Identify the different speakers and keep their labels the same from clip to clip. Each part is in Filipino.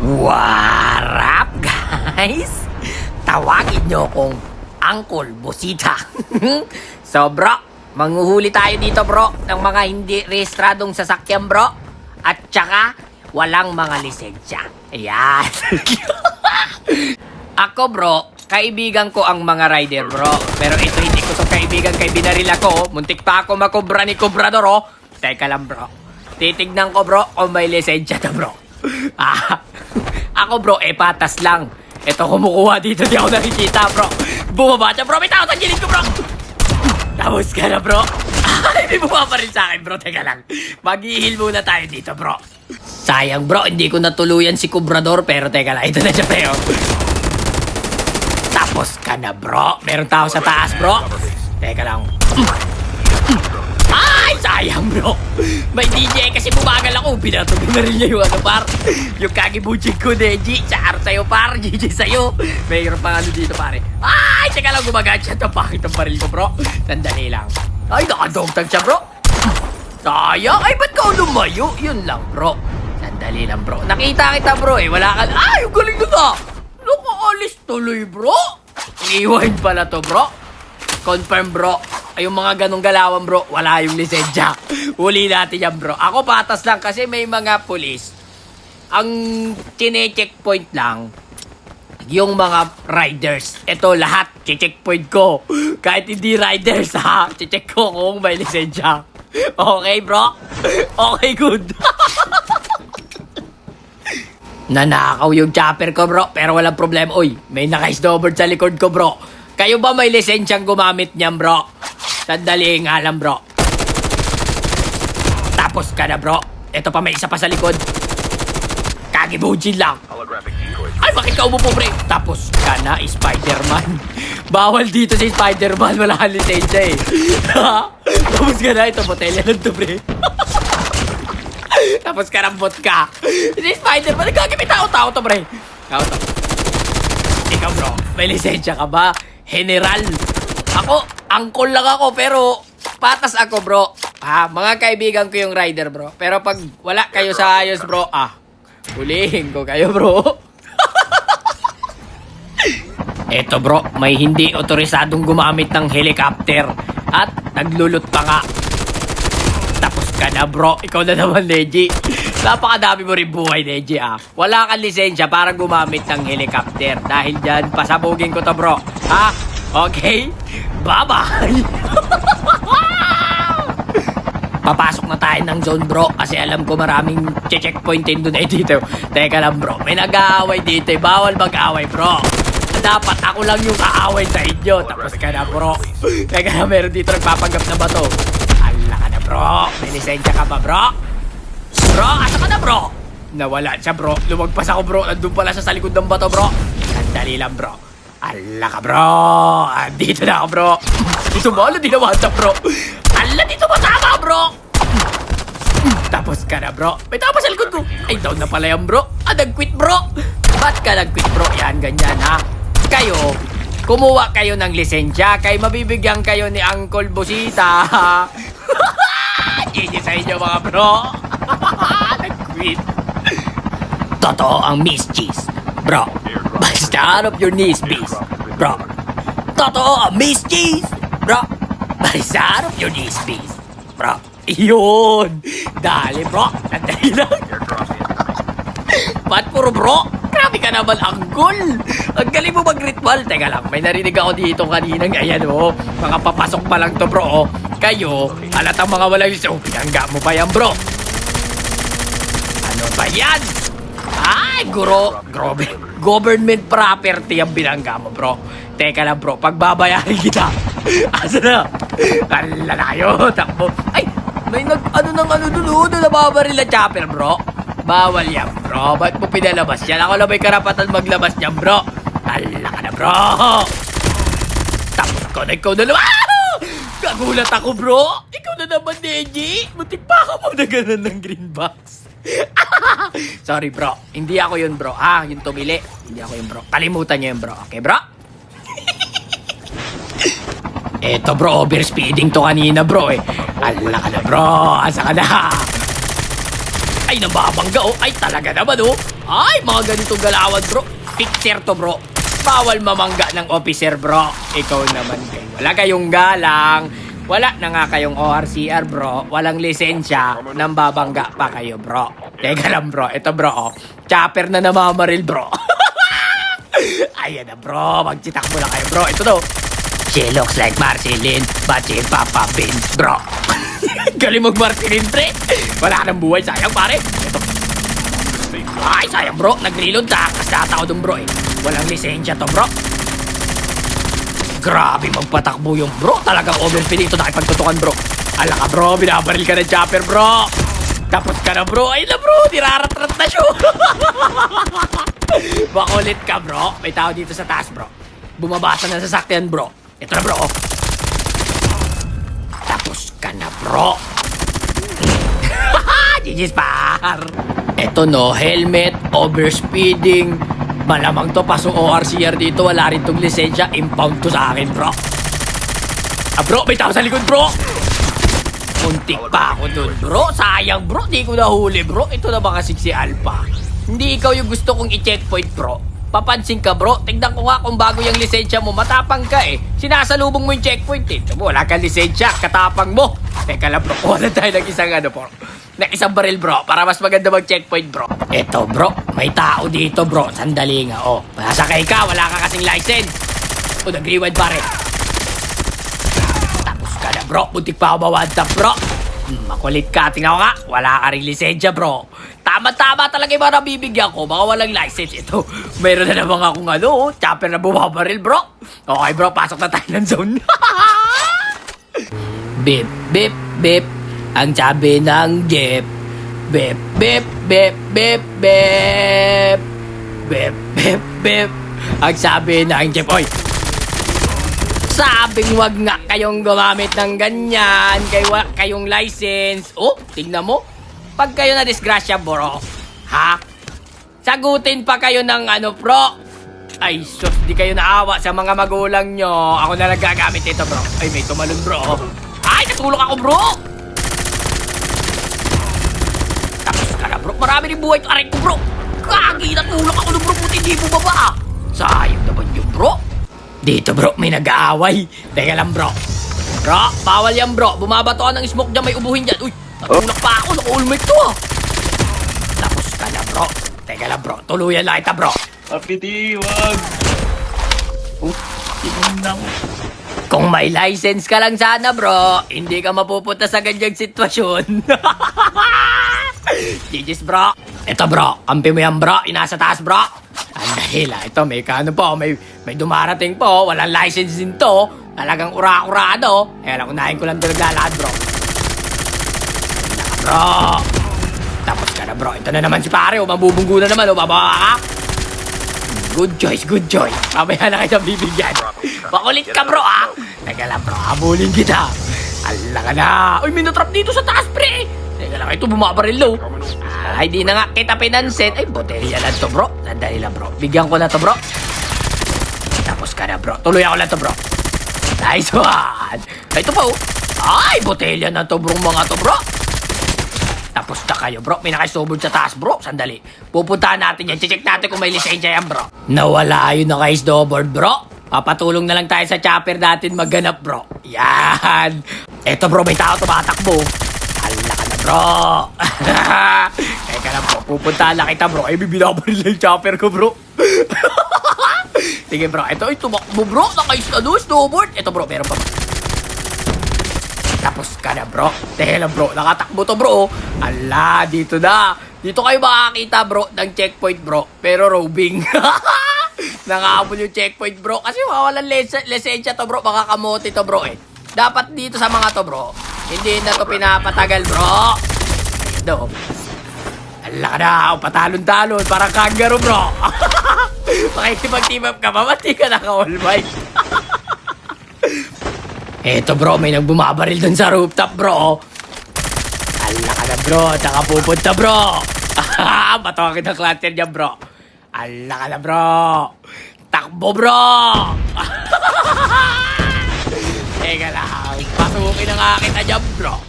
Speaker 1: What up, guys? Tawagin nyo kong Uncle Busita. So bro, manghuhuli tayo dito bro ng mga hindi rehistradong sasakyan bro. At tsaka walang mga lisensya. Ayan. Ako bro, kaibigan ko ang mga rider bro. Pero ito hindi ko to kaibigan, kay binaril ako. Muntik pa ako makobra ni Cobrador oh. Teka lang bro, titignan ko bro kung may lisensya to bro. Ako bro, patas lang. Ito kumukuha dito, di ako nakikita bro. Bumaba siya bro, may tao sa gilid ko bro. Tapos ka na bro. Ay, may bumaba rin sa akin bro, teka lang. Mag-i-heal muna tayo dito bro. Sayang bro, hindi ko natuluyan si Cobrador. Pero teka lang, ito na siya pero. Tapos ka na bro. Meron tao sa taas bro. Teka lang. Ay, sayang bro. May DJ kasi bumagal ako. Pinatugin na rin niya yung ano par. Yung kagibuchig ko, Deji. Charo sa'yo par, GG sa'yo. Mayroon pa ano dito pare. Ay, teka lang, gumagat siya. Tapakit ang baril ko bro. Sandali lang. Ay, nakadogtag siya bro. Sayang. Ay, ba't ka lumayo? Yun lang bro. Sandali lang bro. Nakita kita bro eh. Wala ka. Ay, yung galing na ka. Nakaalis tuloy bro. Rewind pala to bro. Confirm bro. Ay, yung mga ganong galawan bro, wala yung lisensya. Huli natin yan bro. Ako patas lang kasi may mga pulis. Ang chine-checkpoint lang yung mga riders. Ito lahat, checkpoint ko. Kahit hindi riders ha, check ko kung may lisensya. Okay bro? Okay, good. Nanakaw yung chopper ko bro, pero walang problema. Uy, may naka-snowboard sa likod ko bro. Kayo ba may lisensyang gumamit niyan bro? Sandali nga lang bro. Tapos ka na bro. Ito pa, may isa pa sa likod. Kagibujin lang. Ay, bakit ka umupo pre? Tapos ka na, Spider-Man. Bawal dito si Spider-Man. Wala kang lisensya eh. Tapos ka na, ito botelya lang to pre. Tapos ka ng bot ka. Si Spider-Man, nagkakipit tao to pre. Tao. Ikaw bro, may lisensya ka ba? General. Ako, angkol lang ako pero patas ako bro. Mga kaibigan ko yung rider bro. Pero pag wala kayo sa ayos bro, hulihin ko kayo bro. Eto bro, may hindi otorisadong gumamit ng helicopter. At naglulot pa nga. Tapos ka na bro, ikaw na naman Neji. Napakadami mo rin buhay Neji Wala kang lisensya para gumamit ng helicopter. Dahil dyan, pasabugin ko to bro. Okay? Bye-bye! Papasok na tayo ng zone bro kasi alam ko maraming checkpointin doon dito. Teka lang bro, may nag-aaway dito. Bawal mag-aaway bro. Dapat ako lang yung aaway sa inyo. Tapos ka na bro. Teka na, meron dito nagpapanggap na bato. Ala ka na bro. May lisensya ka ba bro? Bro, asa ka na bro? Nawala siya bro. Lumagpas ako bro. Nandun pala siya sa likod ng bato bro. Sandali lang bro. Ala ka bro. Dito na ako bro. Dito ba? Ala di nawata bro. Ala dito ba tama bro? Tapos ka na bro. May tama sa likod ko. Ay down na pala yan bro. Nag-quit bro. Ba't ka nag-quit bro? Yan ganyan ha. Kayo, kumuha kayo ng lisensya. Kay mabibigyan kayo ni Uncle Busita. Gigi sa inyo mga bro. Nag-quit. Totoo ang Miss Cheese bro. Basta out of your knees, please. Bro. Totoo ang Miss Cheese. Bro. Basta out of your knees, please. Bro. Yun. Dali, bro. Sandali lang. Ba't puro bro? Grabe ka naman, Uncle. Ang galing mo mag-ritual. Teka lang, may narinig ako dito kanina. Ayan, mga papasok pa lang to, bro. Kayo, halatang mga walang iso. Pinangga mo pa yan, bro. Ano ba yan? Ay, grabe. Government property ang binangga mo, bro. Teka lang, bro. Pagbabayarin kita. Asa na? Lalayo. Takbo. Ay, may ano dun. Nababaril na chopper, bro. Bawal yan, bro. Ba't mo pinalabas yan? Ako na may karapatan maglabas yan, bro. Ala ka na, bro. Tapos ko na ikaw na naman. Kagulat ako, bro. Ikaw na naman, Neji. Muntik pa ako muna ganun ng green box. Sorry bro, hindi ako yun bro. Yung tumili, hindi ako yun bro. Kalimutan nyo yun bro, okay bro? Eto bro, overspeeding to kanina bro eh. Ala ka na bro, asa ka na? Ay, nababangga oh. Ay, talaga naman oh. Ay, mga ganitong galawan, bro. Fixer to, bro. Bawal mamangga ng officer, bro. Ikaw naman kayo. Wala kayong galang. Wala na nga kayong ORCR, bro. Walang lisensya. Nang babangga pa kayo, bro. Teka lang, bro. Ito, bro, oh. Chopper na namamaril, bro. Ayan na, bro. Magchitak mo na kayo, bro. Ito to. She looks like Marceline, but she's Papa Bean, bro. Galing mag-Marceline, pre. Wala ka ng buhay. Sayang, pare. Ito. Ay, sayang, bro. Nag-reload ta. Kasata ko dun, bro, eh. Walang lisensya to, bro. Grabe magpatakbo yung bro. Talagang overfinito na ipagtutukan, bro. Ala ka, bro. Binabaril ka ng chopper, bro. Tapos ka na, bro. Ay na, bro. Nirarat-rat na siya. Makulit ka, bro. May tao dito sa taas, bro. Bumabasa na sa sasakyan, bro. Ito na, bro. Tapos ka na, bro. GG's, par. Ito, no. Helmet, overspeeding. Malamang to, paso ORCR dito. Wala rin tong lisensya. Impound to sa akin, bro. Ah, bro. May tao sa likod, bro. Muntik pa ako dun, bro. Sayang, bro. Di ko nahuli, bro. Ito na ba kasi si Alpha? Hindi ikaw yung gusto kong i-checkpoint, bro. Papansin ka, bro. Tignan ko nga kung bago yung lisensya mo. Matapang ka, eh. Sinasalubong mo yung checkpoint, eh. Wala kang lisensya. Katapang mo. Teka lang, bro. Wala tayo ng isang bro. Ng isang baril, bro. Para mas maganda mag-checkpoint, bro. Eto, bro. May tao dito, bro. Sandali nga, oh. Masakay ka. Wala ka kasing license. O, nag-rewind, pare. Tapos ka na, bro. Buntik pa ako mawanta, bro. Makulit ka. Tingnan ko nga. Wala ka rin lisensya, bro. Tama-tama talaga yung mga nabibigyan ko. Baka walang license. Ito, mayroon na naman akong chopper na bumabaril, bro. Okay, bro. Pasok na tayo ng zone. Bip, bip, bip. Ang sabi ng jeep. Bip, bip, bip, bip, bip. Bip, bip, bip. Ang sabi ng jeep. Oy! Sabing wag nga kayong gumamit ng ganyan. Kayong license. Oh, tignan mo. Pag kayo na disgrasya, bro. Ha? Sagutin pa kayo ng bro. Ay, sus, di kayo naawa sa mga magulang nyo. Ako na nagagamit ito, bro. Ay, may tumalon, bro. Ay, natulog ako, bro. Tapos ka na, bro. Marami rin buhay ito. Aray ko, bro. Kagi, natulog ako, bro. Puti, hindi mo baba. Sayang naman yun, bro. Dito, bro, may nag-aaway. Teka lang, bro. Bro, bawal yan, bro. Bumabato ka ng smoke dyan, may ubuhin dyan. Uy, natulog pa ako. Naku-ulmate to, ah. Tapos ka na, bro. Teka lang, bro. Tuluyan lang kita, bro.
Speaker 2: Apiti, wag. Tinundang.
Speaker 1: Kung may license ka lang sana, bro, hindi ka mapupunta sa ganyang sitwasyon. GG's, bro. Ito, bro. Kampi mo yan, bro. Inasa taas, bro. Andahil, ito, may may dumarating po. Walang license din to. Talagang ura-urado. Eh, alam, unahin ko lang ito naglalakad, bro. Bro. Tapos ka na, bro. Ito na naman si pare. O, mabubunggo na naman. O, babawa ka. Good choice, good choice. Mamaya na kita bibigyan. Makulit ka, bro, ah. Teka lang, bro. Habulin kita. Ala ka na. Uy, minatrap dito sa taas, pre. Teka lang, ito bumabaril, lo. Ay, di na nga kita pinansin. Ay, botelya lang to, bro. Sandali lang, bro. Bigyan ko na to, bro. Tapos ka na, bro. Tuloy ako lang to, bro. Nice one. Ito pa, oh. Ay, botelya na to, bro, mga to, bro. Tapos na kayo, bro. May nakisubod sa taas, bro. Sandali. Pupuntahan natin yan. Check natin kung may lisensya yan, bro. Nawala yun na kayo snowboard, bro. Papatulong na lang tayo sa chopper natin maghanap, bro. Yan. Eto, bro. May tao tumatakbo. Hala ka na, bro. Teka lang, bro. Pupuntahan na kita, bro. Ay, bibinabaril na yung chopper ko, bro. Sige, bro. Ito, tumakbo, bro. Snowboard. Ito, bro. Meron pa. Tapos ka na, bro. Teka lang, bro. Nakatakbo to, bro. Ala, dito na. Dito kayo makakita, bro, ng checkpoint, bro. Pero roving. Nakahabol yung checkpoint, bro. Kasi wawalan lisensya to, bro. Baka kamote to, bro, eh. Dapat dito sa mga to, bro. Hindi na to pinapatagal, bro. Ito. Ala ka na. Patalon-talon. Parang kangaroo, bro. Makikipag-team up ka pa. Ba't di ka naka-all white? Eto, bro, may nagbumabaril dun sa rooftop, bro. Ala ka na, bro. Tsaka pupunta, bro. Bato ka ng clutter niya, bro. Ala ka na, bro. Takbo, bro. Teka lang. Pasukin ang akin na dyan, bro.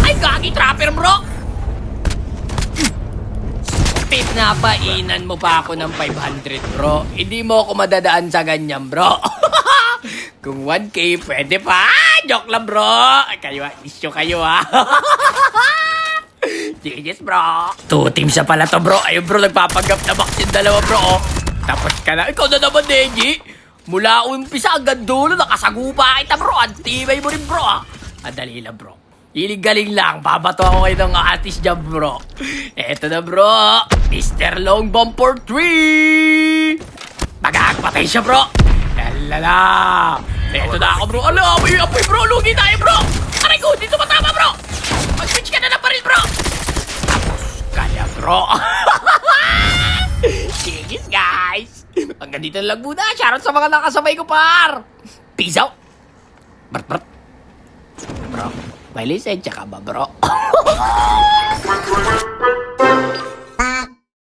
Speaker 1: Ay, gagi trapper, bro. Pinapainan mo pa ako ng 500, bro. Hindi mo ako madadaan sa ganyan, bro. Kung 1K, pwede pa. Joke lang, bro. Kayo, issue kayo, ha. GG's, bro. 2 teams na pala to, bro. Ayun, bro, nagpapanggap na box yung dalawa, bro. Oh. Tapos ka na. Ikaw na naman, Neji. Mula umpisa hanggang dulo, nakasagupa kita, bro. Antibay mo rin, bro, ha. Dali lang, bro. Galing lang. Babato ako kayo ng artist dyan, bro. Eto na, bro. Mr. Long Bomb for 3. Magkakapatay siya, bro. Lala. Eto na ako, bro. Ala, apoy, bro. Lugi tayo, bro. Aray ko, dito matama, bro. Mag-switch ka na ng baril, bro. Tapos ka na, bro. Sige, guys. Hanggang dito na lang muna. Shoutout sa mga nakasabay ko, par. Peace out. Bro. May lisensya ka ba, bro?